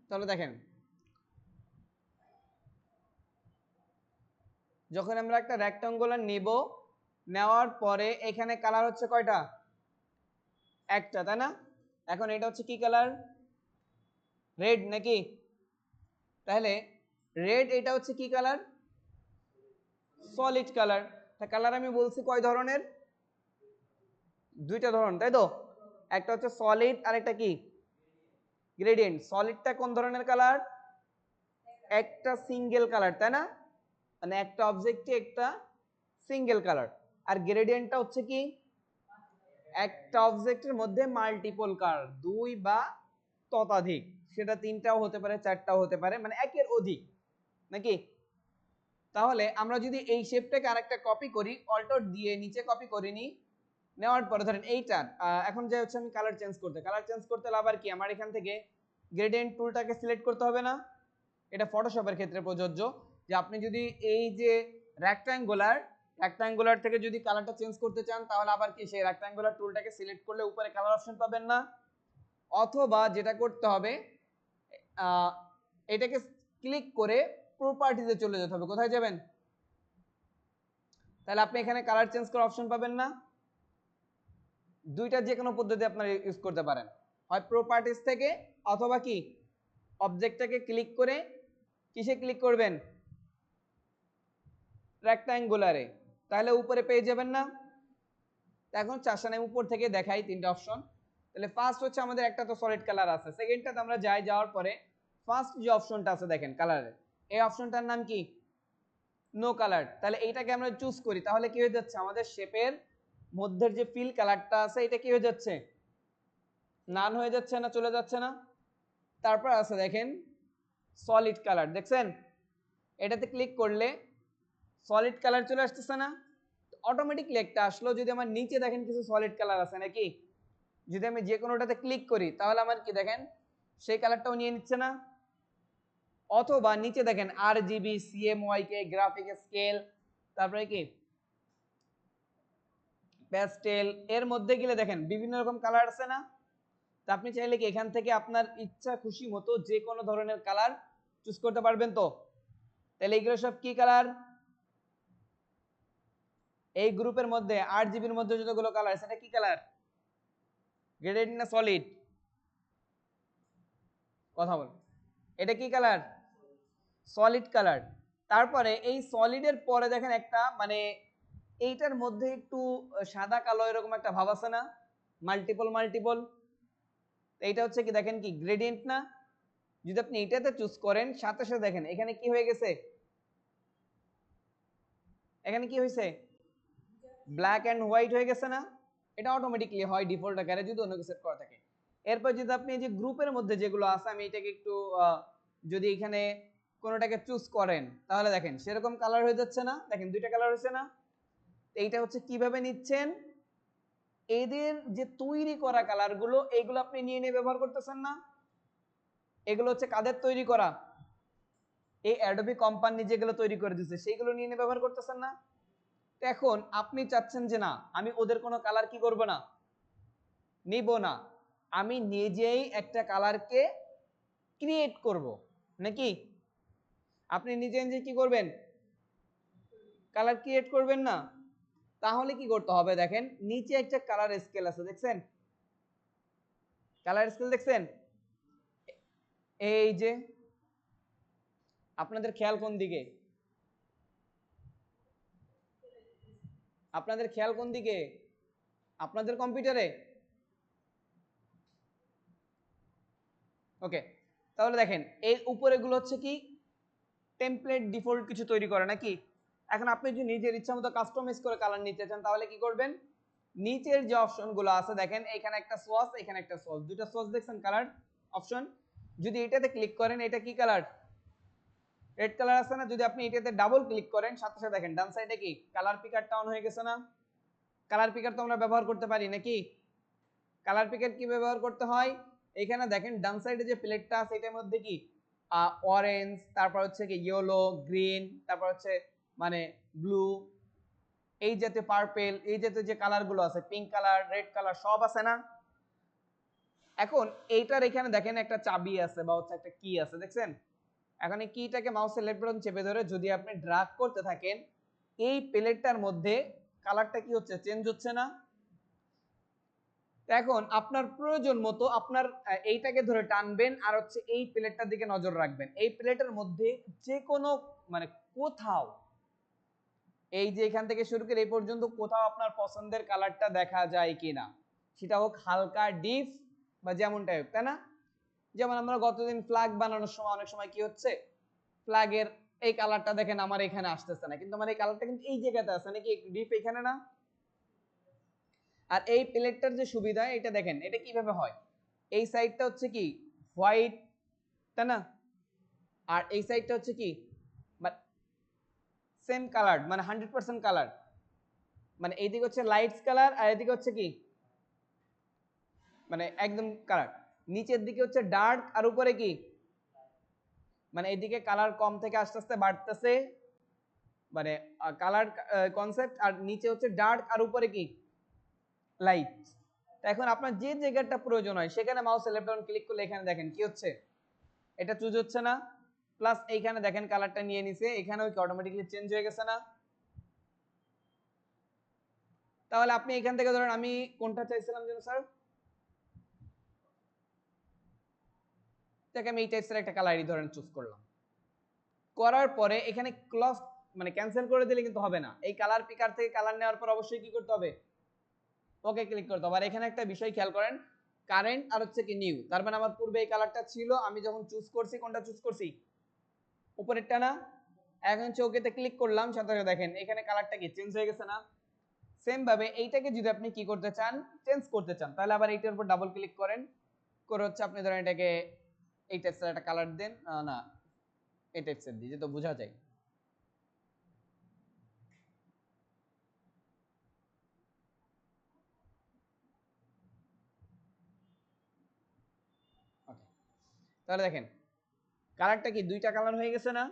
তাহলে দেখেন যখন আমরা একটা রেক্টাঙ্গুলার নিব, নেওয়ার পরে এখানে কালার হচ্ছে কয়টা? একটা, তাই না? এখন এটা হচ্ছে কি কালার? রেড নাকি? তাহলে রেড এটা হচ্ছে কি কালার? Solid colour. তা কালার আমি বলছি কয় ধরনের? দুইটা ধরন, তাই তো? একটা হচ্ছে সলিড আর একটা কি গ্রেডিয়েন্ট। সলিডটা কোন ধরনের কালার? একটা সিঙ্গেল কালার, তাই না? মানে একটা অবজেক্টে একটা সিঙ্গেল কালার। আর গ্রেডিয়েন্টটা হচ্ছে কি একটা অবজেক্টের মধ্যে মাল্টিপল কালার, দুই বা ততোধিক। সেটা তিনটাও হতে পারে, চারটাও হতে পারে, মানে একের অধিক নাকি? তাহলে আমরা যদি এই শেপটাকে আরেকটা কপি করি, অল্টার দিয়ে নিচে কপি করে নিই, নেওয়ার পরে ধরেন এইটা এখন যে হচ্ছে আমি কালার চেঞ্জ করতে হলে আবার কি আমার এখান থেকে গ্রেডিয়েন্ট টুলটাকে সিলেক্ট করতে হবে না? এটা ফটোশপের ক্ষেত্রে প্রযোজ্য, যে আপনি যদি এই যে রেক্টাঙ্গুলার থেকে যদি কালারটা চেঞ্জ করতে চান, তাহলে আবার কি সেই রেক্টাঙ্গুলার টুলটাকে সিলেক্ট করলে উপরে কালার অপশন পাবেন না। অথবা যেটা করতে হবে, এটাকে ক্লিক করে প্রপার্টিজে চলে যেতে হবে। কোথায় যাবেন? তাহলে আপনি এখানে কালার চেঞ্জ করার অপশন পাবেন না। দুইটা যে কোনো পদ্ধতি আপনারা ইউজ করতে পারেন, হয় প্রপার্টিজ থেকে অথবা কি অবজেক্টটাকে ক্লিক করে কিসে ক্লিক করবেন? রেক্টাঙ্গুলারে। তাহলে উপরে পেয়ে যাবেন না? এখন চারশানে উপর থেকে দেখাই তিনটা অপশন। তাহলে ফার্স্ট হচ্ছে আমাদের একটা তো সলিড কালার আছে, সেকেন্ডটাতে আমরা যাওয়ার পরে ফার্স্ট যে অপশনটা আছে দেখেন কালারের, এই অপশনটার নাম কি? No colour. তাহলে এইটাকে আমরা চুজ করি, তাহলে কি হয়ে যাচ্ছে? আমাদের শেপের মধ্যের যে ফিল কালারটা আছে এটা কি হয়ে যাচ্ছে? নান হয়ে যাচ্ছে না, চলে যাচ্ছে না? তারপর আছে দেখেন সলিড কালার, দেখছেন? এটাতে ক্লিক করলে সলিড কালার চলে আসতেছে না? অটোমেটিকলি একটা আসলো। যদি আমার নিচে দেখেন কিছু সলিড কালার আছে নাকি, যদি আমি যে কোনোটাতে ক্লিক করি তাহলে আমার কি দেখেন সেই কালারটাও নিয়ে নিচ্ছে না? অথবা নিচে দেখেন RGB, CMYK, গ্রাফিক স্কেল, তারপরে কি প্যাস্টেল, এর মধ্যে গেলে দেখেন বিভিন্ন রকম কালার আছে না? তা আপনি চাইলে কি এখান থেকে আপনার ইচ্ছা খুশি মতো যে কোনো ধরনের কালার চুজ করতে পারবেন তো? তাহলে এইগুলো সব কি কালার? এই গ্রুপের মধ্যে RGBর মধ্যে যতগুলো কালার সেটা কি কালার? গ্রেডেড না সলিড? কথা বল। এটা কি কালার? Solid colour. তারপরে এই সলিডের পরে দেখেন একটা মানে এইটার মধ্যে একটু সাদা কালো এরকম একটা ভাব আছে না? Multiple multiple. এইটা হচ্ছে কি দেখেন কি গ্রেডিয়েন্ট না? যদি আপনি এটাতে চুজ করেন, সাথে সাথে দেখেন এখানে কি হয়ে গেছে? এখানে কি হয়েছে? ব্ল্যাক অ্যান্ড হোয়াইট হয়ে গেছে না? এটা অটোমেটিকলি হয় ডিফল্ট আকারে যদি অন্য কিছু সেট করা থাকে। এরপর যদি আপনি এই যে গ্রুপের মধ্যে যেগুলো আছে, আমি এটাকে একটু যদি এখানে কোনোটাকে চুজ করেন তাহলে দেখেন সেরকম কালার হয়ে যাচ্ছে না? দেখেন দুইটা কালার হয়েছে না? এইটা হচ্ছে কিভাবে নিচ্ছেন? এদের যে তৈরি করা কালারগুলো এইগুলো আপনি নিয়ে নিয়ে ব্যবহার করতেছেন না? এগুলো হচ্ছে কাদের তৈরি করা? এই অ্যাডোবি কোম্পানি যেগুলো তৈরি করে দিচ্ছে সেইগুলো নিয়ে নিয়ে ব্যবহার করতেছেন না? এখন আপনি চাচ্ছেন যে না আমি ওদের কোনো কালার কি করব না, নিব না, আমি নিজেই একটা কালারকে ক্রিয়েট করব নাকি? আপনি নিজে নিজে কি করবেন? কালার ক্রিয়েট করবেন না? তাহলে কি করতে হবে দেখেন নিচে একটা কালার স্কেল আছে, দেখছেন? কালার স্কেল দেখছেন? এই যে আপনাদের খেয়াল কোন দিকে? আপনাদের খেয়াল কোন দিকে? আপনাদের কম্পিউটারে? ওকে, তাহলে দেখেন এই উপরে গুলো হচ্ছে কি টেমপ্লেট ডিফল্ট কিছু তৈরি করে নাকি? এখন আপনি যদি নিজের ইচ্ছা মতো কাস্টমাইজ করে কালার নিতে চান তাহলে কি করবেন? নিচের যে অপশনগুলো আছে দেখেন এখানে একটা সোয়াচ, এখানে একটা সোয়াচ, দুটো সোয়াচ দেখছেন কালার অপশন? যদি এটাতে ক্লিক করেন এটা কি কালার? রেড কালার আছে না? যদি আপনি এটাতে ডাবল ক্লিক করেন সাথে সাথে দেখেন ডান সাইডে কি কালার পিকারটা অন হয়ে গেছে না? কালার পিকার তো আমরা ব্যবহার করতে পারি নাকি? কালার পিকার কি ব্যবহার করতে হয়? এখানে দেখেন ডান সাইডে যে প্লেটটা আছে এটার মধ্যে কি অরেঞ্জ, তারপর হচ্ছে কি ইয়েলো, গ্রিন, তারপর হচ্ছে মানে ব্লু, এই জাতীয় পার্পেল, এই জাতীয় যে কালারগুলো আছে, পিঙ্ক কালার, রেড কালার সব আছে না? এখন এইটার এখানে দেখেন একটা চাবি আছে বা হচ্ছে একটা কি আছে, দেখছেন? এখন এই কিটাকে মাউসের লেফট বাটন চেপে ধরে যদি আপনি ড্রাগ করতে থাকেন, এই প্লেটটার মধ্যে কালারটা কি হচ্ছে, চেঞ্জ হচ্ছে না? এখন আপনার প্রয়োজন মতো আপনার এইটাকে ধরে টানবেন আর হচ্ছে এই প্লেটটার দিকে নজর রাখবেন। এই প্লেটের মধ্যে যে কোনো মানে কোথাও, এই যে এখান থেকে শুরু করে এই পর্যন্ত কোথাও আপনার পছন্দের কালারটা দেখা যায় কিনা, সেটা হোক হালকা ডিপ বা যেমন টাইপ, তাই না? যেমন আমরা গতদিন ফ্ল্যাগ বানানোর সময় অনেক সময় কি হচ্ছে, ফ্ল্যাগের এই কালারটা দেখেন আমার এখানে আসতেছে না, কিন্তু আমার এই কালারটা কিন্তু এই জায়গাতে আছে নাকি, ডিপ এখানে না? আর এই প্লেটটার যে সুবিধা এটা দেখেন, এটা কিভাবে হয়, এই সাইডটা হচ্ছে কি হোয়াইট, তাই না? আর এই সাইডটা হচ্ছে কি সেম কালার, মানে 100% কালার, মানে এইদিকে হচ্ছে লাইটস কালার আর এদিকে হচ্ছে কি মানে একদম কালার, নিচের দিকে হচ্ছে ডার্ক আর উপরে কি, মানে এইদিকে কালার কম থেকে আস্তে আস্তে বাড়তেছে, মানে কালার কনসেপ্ট, আর নিচে হচ্ছে ডার্ক আর উপরে কি লাইট। তো এখন আপনার যে জায়গাটা প্রয়োজন হয় সেখানে মাউসের লেফট বাটন ক্লিক করলে এখানে দেখেন কি হচ্ছে, এটা চুজ হচ্ছে না, প্লাস এইখানে দেখেন কালারটা নিয়ে নিছে, এখানেও কি অটোমেটিক্যালি চেঞ্জ হয়ে গেছে না? তাহলে আপনি এখান থেকে ধরেন, আমি কোনটা চাইছিলাম যেন স্যার, আমি এই টাইপসের একটা কালারই ধরেন চুজ করলাম, করার পরে এখানে ক্লজ মানে ক্যান্সেল করে দিলে কিন্তু হবে না, এই কালার পিকার থেকে কালার নেওয়ার পর অবশ্যই কি করতে হবে, ওকে ক্লিক করতে হবে। আর এখানে একটা বিষয় খেয়াল করেন, কারেন্ট আর হচ্ছে কি নিউ, তার মানে আমার পূর্বে এই কালারটা ছিল, আমি যখন চুজ করছি কোনটা চুজ করছি, উপরেরটা না? এখন হচ্ছে ওকেতে ক্লিক করলাম, সাথে সাথে দেখেন এখানে কালারটা কি চেঞ্জ হয়ে গেছে না? সেম ভাবে এইটাকে যদি আপনি কি করতে চান, চেঞ্জ করতে চান, তাহলে আবার এইটার উপর ডাবল ক্লিক করেন, করে হচ্ছে আপনি ধরেন এটাকে এই টাইপসের একটা কালার দেন, না এই টাইপসের দিয়ে তো বোঝা যায়। ওকে, তাহলে দেখেন কালারটা কি দুইটা কালার হয়ে গেছে না?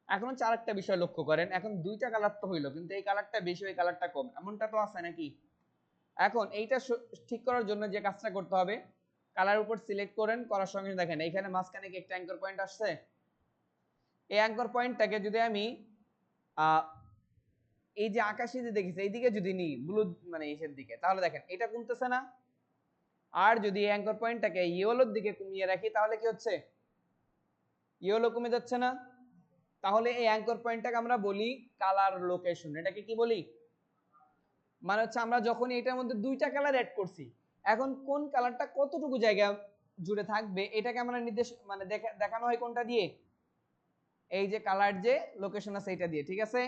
এখন হচ্ছে আরেকটা বিষয় লক্ষ্য করেন, এখন দুইটা কালার তো হইলো, কিন্তু এই কালারটা বেশি ওই কালারটা কম, এমনটা তো আছে নাকি? এখন এইটা ঠিক করার জন্য যে কাজটা করতে হবে, কালার উপর সিলেক্ট করেন, করার সঙ্গে দেখেন এইখানে মাঝখানে কি একটা অ্যাঙ্কর পয়েন্ট আসছে, এই অ্যাঙ্কর পয়েন্টটাকে যদি আমি এই যে আকাশে যে দেখেছি এইদিকে যদি নিই, ব্লু মানে এসের দিকে, তাহলে দেখেন এটা কমতেছে না? আর যদি এই অ্যাঙ্কর পয়েন্টটাকে ইয়েলোর দিকে কমিয়ে রাখি তাহলে কি হচ্ছে, ইয়েলো কমে যাচ্ছে না? তাহলে এই অ্যাঙ্কর পয়েন্টটাকে আমরা বলি কালার লোকেশন। এটাকে কি বলি? মানে হচ্ছে আমরা যখন এটার মধ্যে দুইটা কালার অ্যাড করছি, এখন কোন কালারটা কতটুকু জায়গা জুড়ে থাকবে এটাকে আমরা নির্দেশ মানে দেখানো হয় কোনটা দিয়ে, এই যে কালার যে লোকেশন আছে এটা দিয়ে, ঠিক আছে?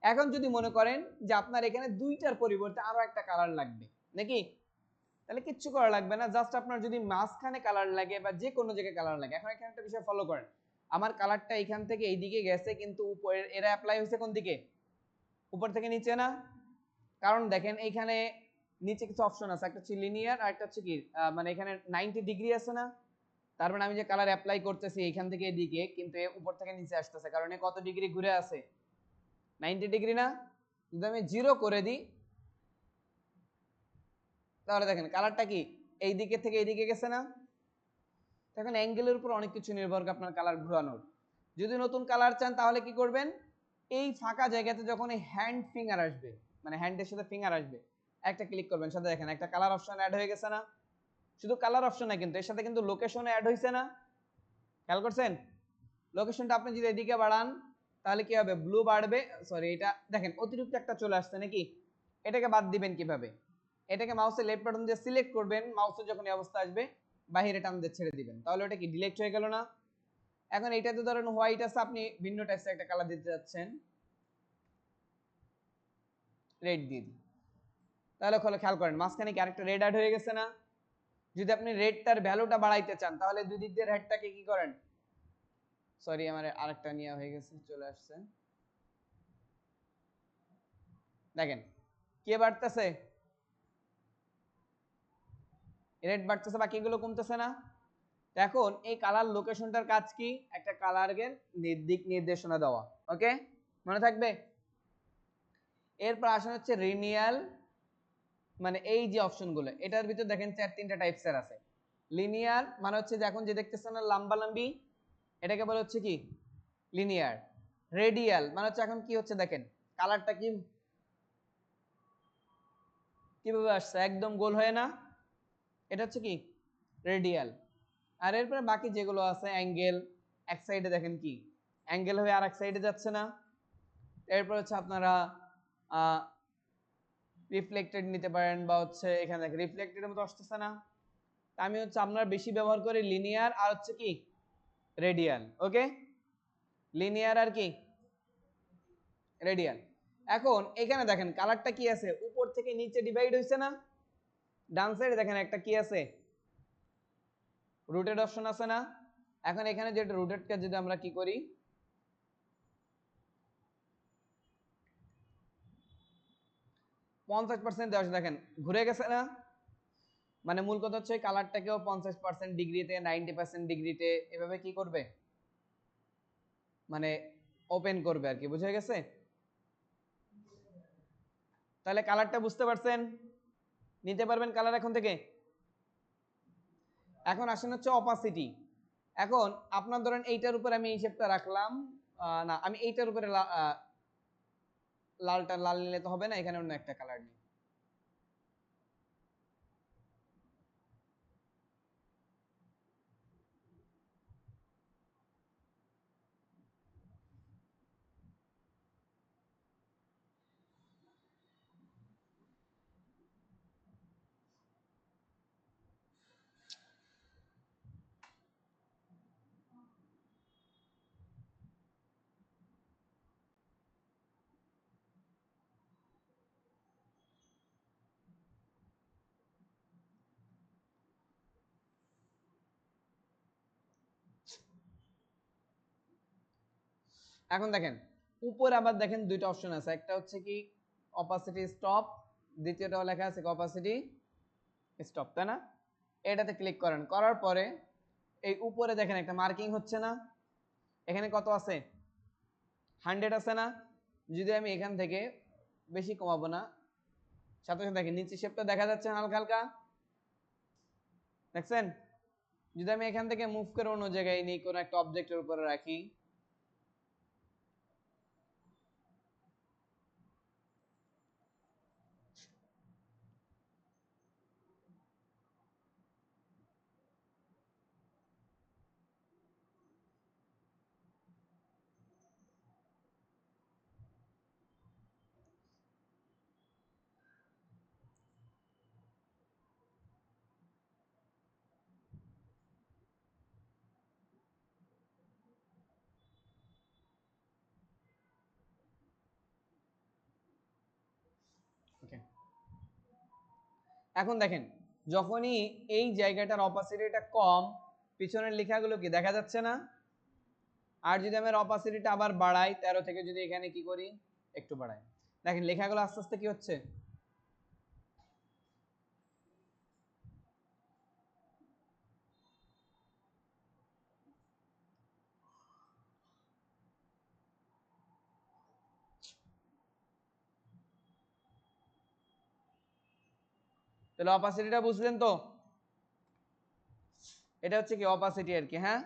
এখন যদি মনে করেন যে আপনার এখানে দুইটার পরিবর্তে আরো একটা কালার লাগবে নাকি, তাহলে কিচ্ছু করা লাগবে না, জাস্ট আপনার যদি মাঝখানে কালার লাগে বা যে কোনো জায়গায় কালার লাগে, এখন এখানে একটা বিষয় ফলো করেন, আমার কালারটা এখান থেকে এইদিকে গেছে কিন্তু উপরের এরা অ্যাপ্লাই হয়েছে কোন দিকে, উপর থেকে নিচে না? কারণ দেখেন এইখানে নিচে কিছু অপশন আছে, একটা হচ্ছে লিনিয়ার আর একটা হচ্ছে কি মানে এখানে 90 ডিগ্রি আছে না, তার মানে আমি যে কালার অ্যাপ্লাই করতেছি এখান থেকে এদিকে, কিন্তু উপর থেকে নিচে আসতেছে, কারণ কত ডিগ্রি ঘুরে আছে, 90 ডিগ্রি না? যদি আমি 0 করে দিই তাহলে দেখেন কালারটা কি এই দিকে থেকে এইদিকে গেছে না? এখন অ্যাঙ্গেলের উপর অনেক কিছু নির্ভর করে আপনার কালার ঘোরানোর। যদি নতুন কালার চান তাহলে কি করবেন, এই ফাঁকা জায়গাতে যখন এই হ্যান্ড ফিঙ্গার আসবে, মানে হ্যান্ডের সাথে ফিঙ্গার আসবে, একটা ক্লিক করবেন, সাথে দেখেন একটা কালার অপশন অ্যাড হয়ে গেছে না? শুধু কালার অপশন না, কিন্তু এর সাথে কিন্তু লোকেশন অ্যাড হয়েছে না? খেয়াল করছেন? লোকেশনটা আপনি যদি এদিকে বাড়ান তাহলে কি হবে, ব্লু বাড়বে, সরি এটা দেখেন অতিরিক্ত একটা চলে আসছে নাকি, এটাকে বাদ দিবেন কিভাবে, এটাকে মাউসের লেফট বাটন দিয়ে সিলেক্ট করবেন, মাউসের যখন এই অবস্থা আসবে বাইরে টান দিয়ে ছেড়ে দিবেন, তাহলে ওটা কি ডিলেক্ট হয়ে গেল না? এখন এইটাতে ধরেন হোয়াইট আছে, আপনি ভিন্ন টাইপসের একটা কালার দিতে যাচ্ছেন, রেড দিয়ে দিন, তাহলে খেয়াল করেন মাঝখানে কি আরেকটা রেড অ্যাড হয়ে গেছে না? যদি আপনি রেডটার ভ্যালুটা বাড়াইতে চান তাহলে দুই দিক দিয়ে রেডটাকে কি করেন, সরি আমার আরেকটা নেওয়া হয়ে গেছে, চলে আসছে, দেখেন কে বাড়তেছে, রেড বাড়তেছে, বাকিগুলো কমতেছে না? এখন এই কালার লোকেশনটার কাজ কি, একটা কালারের দিক নির্দেশনা দেওয়া, ওকে মনে থাকবে? এরপর আসেন হচ্ছে রিনিয়াল মানে এই যে অপশনগুলো এটার ভিতর দেখেন 4-3টা টাইপসের আছে। লিনিয়ার মানে হচ্ছে যে এখন যে দেখতেছেন না লম্বালম্বি, এটাকে বলা হচ্ছে কি লিনিয়ার। রেডিয়াল মানে হচ্ছে এখন কি হচ্ছে দেখেন কালারটা কি কিভাবে আসছে একদম গোল হয়ে না, এটা হচ্ছে কি রেডিয়াল। আর এরপরে বাকি যেগুলো আছে অ্যাঙ্গেল, এক সাইডে দেখেন কি অ্যাঙ্গেল হয়ে আর এক সাইডে যাচ্ছে না। এরপর হচ্ছে আপনারা রিফ্লেক্টেড নিতে পারেন বা হচ্ছে এখানে দেখেন রিফ্লেক্টেডের মতো আসতেছে না। আমি হচ্ছে আপনারা বেশি ব্যবহার করি লিনিয়ার আর হচ্ছে কি রেডিয়াল। ওকে, লিনিয়ার আর কি রেডিয়াল। এখন এখানে দেখেন কালারটা কি আছে উপর থেকে নিচে ডিভাইড হইছে না, ডান সাইডে দেখেন একটা কি আছে রুটেড অপশন আছে না। এখন এখানে যেটা রুটেডকে যদি আমরা কি করি 50% দেওয়া আছে দেখেন ঘুরে গেছে না, মানে মূল কথা হচ্ছে কালারটাকেও 50% ডিগ্রিতে 90% ডিগ্রিতে এভাবে কি করবে মানে ওপেন করবে আর কি, বুঝে গেছে? তাহলে কালারটা বুঝতে পারছেন, নিতে পারবেন কালার এখন থেকে। এখন আসেন হচ্ছে অপাসিটি। এখন আপনার ধরেন এইটার উপরে আমি এই শেপটা রাখলাম, না আমি এইটার উপরে লালটা লাল নিলে তো হবে না, এখানে অন্য একটা কালার নিই। এখন দেখেন উপরে আবার দেখেন দুইটা অপশন আছে, একটা হচ্ছে কি অপাসিটি স্টপ, দ্বিতীয়টাও লেখা আছে অপাসিটি স্টপ, তাই না? এটাতে ক্লিক করেন, করার পরে এই উপরে দেখেন একটা মার্কিং হচ্ছে না, এখানে কত আছে 100 আছে না। যদি আমি এখান থেকে বেশি কমাবো না, সাথে সাথে দেখেন নিচে শেপটা দেখা যাচ্ছে হালকা হালকা, দেখছেন? যদি আমি এখান থেকে মুভ করে অন্য জায়গায় নিই, কোনো একটা অবজেক্টের উপরে রাখি, ওকে। এখন দেখেন যখনই এই জায়গাটার অপাসিটিটা কম, পিছনের লেখাগুলো কি দেখা যাচ্ছে না? আর যদি আমি অপাসিটিটা আবার বাড়াই 13 থেকে, যদি এখানে কি করি একটু বাড়াই, দেখেন লেখাগুলো আস্তে আস্তে কি হচ্ছে তাহলে অপাসিটিটা বুঝলেন তো? এটা হচ্ছে কি অপাসিটি আর কি, হ্যাঁ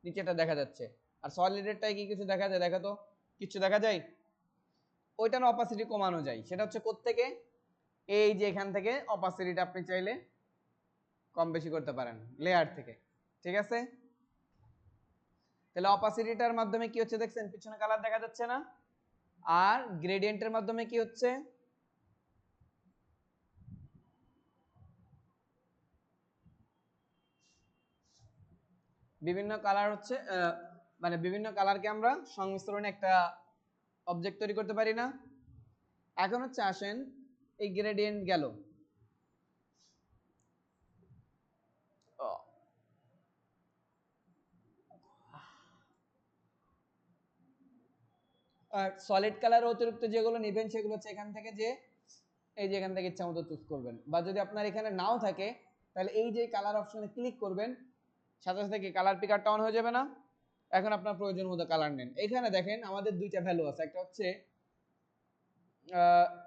নিচেটা দেখা যাচ্ছে। আর সলিডেরটাই কি কিছু দেখা যায়? দেখা তো কিছু দেখা যায়, ওইটার অপাসিটি কমানো যায়, সেটা হচ্ছে কোত্থেকে এই যে এখান থেকে অপাসিটিটা আপনি চাইলে কম বেশি করতে পারেন লেয়ার থেকে, ঠিক আছে? তাহলে অপাসিটিটার মাধ্যমে কি হচ্ছে দেখছেন পিছনে কালার দেখা যাচ্ছে না, আর গ্রেডিয়েন্টের মাধ্যমে কি হচ্ছে বিভিন্ন কালার হচ্ছে মানে বিভিন্ন কালারকে আমরা সংমিশ্রণে একটা অবজেক্ট তৈরি করতে পারি না। এখন হচ্ছে আসেন এই গ্রেডিয়েন্ট গেল, আর সলিড কালার অতিরিক্ত যেগুলো নেবেন সেগুলো হচ্ছে এখান থেকে যে এই যে এখান থেকে ইচ্ছা মতো চুজ করবেন, বা যদি আপনার এখানে নাও থাকে তাহলে এই যে কালার অপশনে ক্লিক করবেন, সাথে সাথে কি কালার পিকারটা অন হয়ে যাবে না। এখন আপনার প্রয়োজন মতো কালার নেন। এখানে দেখেন আমাদের দুইটা ভ্যালু আছে, একটা হচ্ছে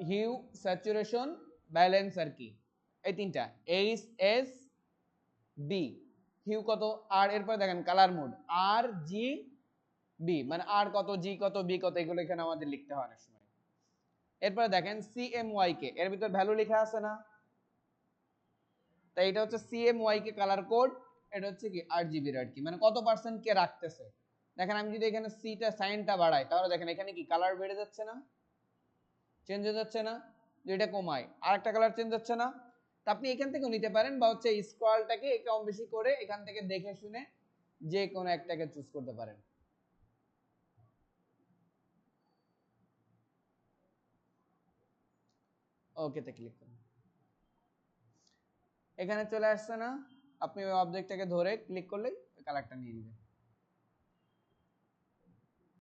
হিউ স্যাচুরেশন ব্যালেন্স আর কি, এই তিনটা এইচ এস বি, হিউ কত আর, এরপর দেখেন কালার মোড আর জি বি, মানে আর কত জি কত বি কত এগুলো এখানে আমাদের লিখতে হয় অনেক সময়। এরপরে দেখেন সিএমওয়াই কে, এর ভিতর ভ্যালু লেখা আছে না, তাই এটা হচ্ছে সিএমওয়াই কে কালার কোড, এটা হচ্ছে কি আরজিবির আর কি, মানে কত পার্সেন্ট কে রাখতেছে। দেখেন আমি যদি এখানে সিটা সাইনটা বাড়াই তাহলে দেখেন এখানে কি কালার বেড়ে যাচ্ছে না, চেঞ্জ হয়ে যাচ্ছে না, যদি এটা কমাই আরেকটা কালার চেঞ্জ হচ্ছে না। তা আপনি এখান থেকেও নিতে পারেন, বা হচ্ছে স্ক্রলটাকে কম বেশি করে এখান থেকে দেখে শুনে যে কোনো একটাকে চুজ করতে পারেন। ওকে তে ক্লিক করুন, এখানে চলে আসছে না, আপনি ওই অবজেক্টটাকে ধরে ক্লিক করলেই কালারটা নিয়ে নেবেন।